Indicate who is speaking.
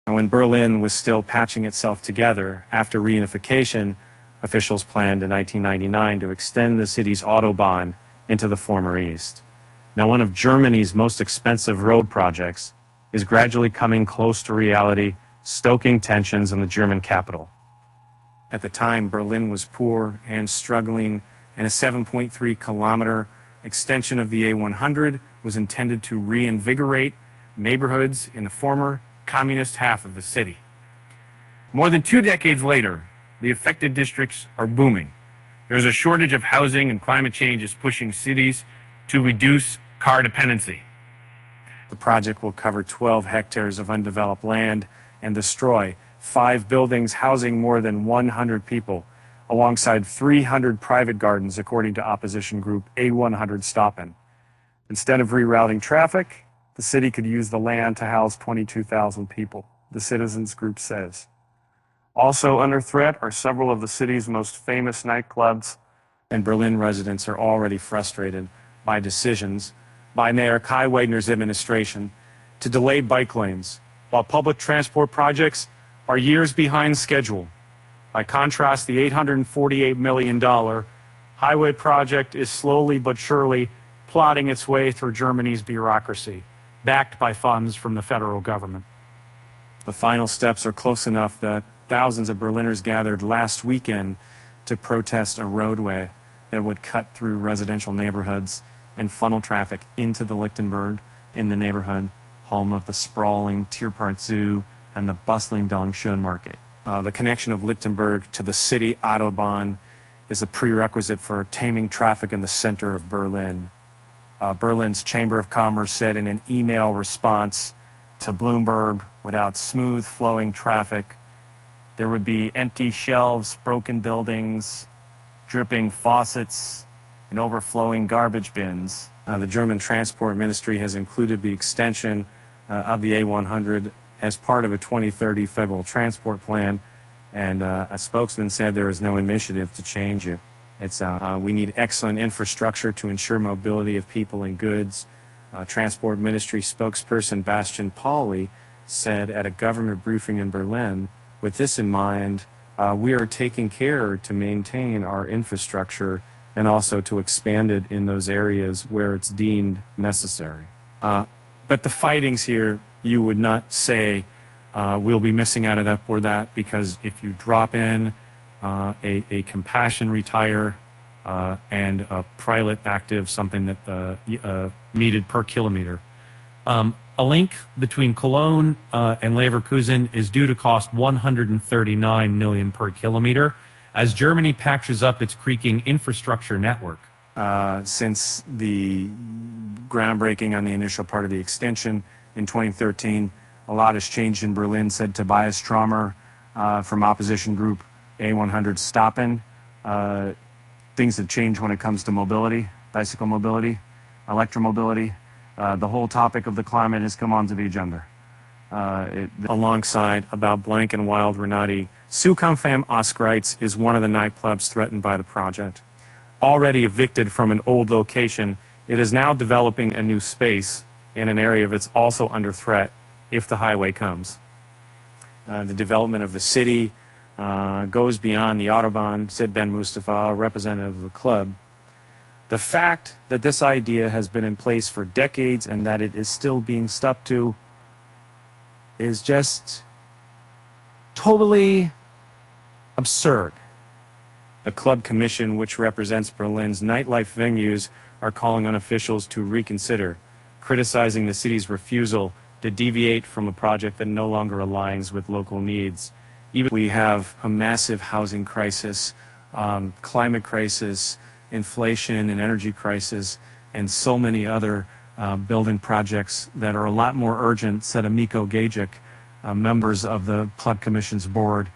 Speaker 1: And when Berlin was still patching itself together after reunification, officials planned in 1999 to extend the city's Autobahn into the former East. Now, one of Germany's most expensive road projects is gradually coming close to reality, stoking tensions in the German capital. At the time, Berlin was poor and struggling, and a 7.3-kilometer extension of the A100 was intended to reinvigorate neighborhoods in the former communist half of the city. More than 2 decades later, the affected districts are booming. There's a shortage of housing, and climate change is pushing cities to reduce car dependency. The project will cover 12 hectares of undeveloped land and destroy 5 buildings housing more than 100 people, alongside 300 private gardens, according to opposition group A100 Stoppen. Instead of rerouting traffic, the city could use the land to house 22,000 people, the citizens group says. Also under threat are several of the city's most famous nightclubs, and Berlin residents are already frustrated by decisions by Mayor Kai Wegner's administration to delay bike lanes, while public transport projects are years behind schedule. By contrast, the $848 million highway project is slowly but surely plodding its way through Germany's bureaucracy, backed by funds from the federal government. The final steps are close enough that thousands of Berliners gathered last weekend to protest a roadway that would cut through residential neighborhoods and funnel traffic into the Lichtenberg in the neighborhood, home of the sprawling Tierpark Zoo and the bustling Dongshun market. The connection of Lichtenberg to the city Autobahn is a prerequisite for taming traffic in the center of Berlin. Berlin's Chamber of Commerce said in an email response to Bloomberg, without smooth flowing traffic, there would be empty shelves, broken buildings, dripping faucets, and overflowing garbage bins. The German Transport Ministry has included the extension of the A100 as part of a 2030 federal transport plan, and a spokesman said there is no initiative to change it. We need excellent infrastructure to ensure mobility of people and goods. Transport Ministry spokesperson Bastian Pauli said at a government briefing in Berlin, with this in mind, we are taking care to maintain our infrastructure and also to expand it in those areas where it's deemed necessary. But the fightings here, you would not say we'll be missing out on or that, because if you drop in a compassion retire and a pilot active, something that needed per kilometer. A link between Cologne and Leverkusen is due to cost $139 million per kilometer as Germany patches up its creaking infrastructure network. Since the groundbreaking on the initial part of the extension in 2013, a lot has changed in Berlin, said Tobias Strommer from opposition group A100 Stoppen. Things have changed when it comes to mobility, bicycle mobility, electromobility. The whole topic of the climate has come onto the agenda. Alongside About Blank and Wild Renati, Sukampfam Oskreitz is one of the nightclubs threatened by the project. Already evicted from an old location, it is now developing a new space in an area that's also under threat if the highway comes. The development of the city goes beyond the Autobahn, said Ben Mustafa, a representative of the club. The fact that this idea has been in place for decades and that it is still being stuck to is just totally absurd. The club commission, which represents Berlin's nightlife venues, are calling on officials to reconsider, criticizing the city's refusal to deviate from a project that no longer aligns with local needs. Even we have a massive housing crisis, climate crisis, inflation and energy crisis, and so many other building projects that are a lot more urgent, said Amiko Gajic, members of the Club Commission's board,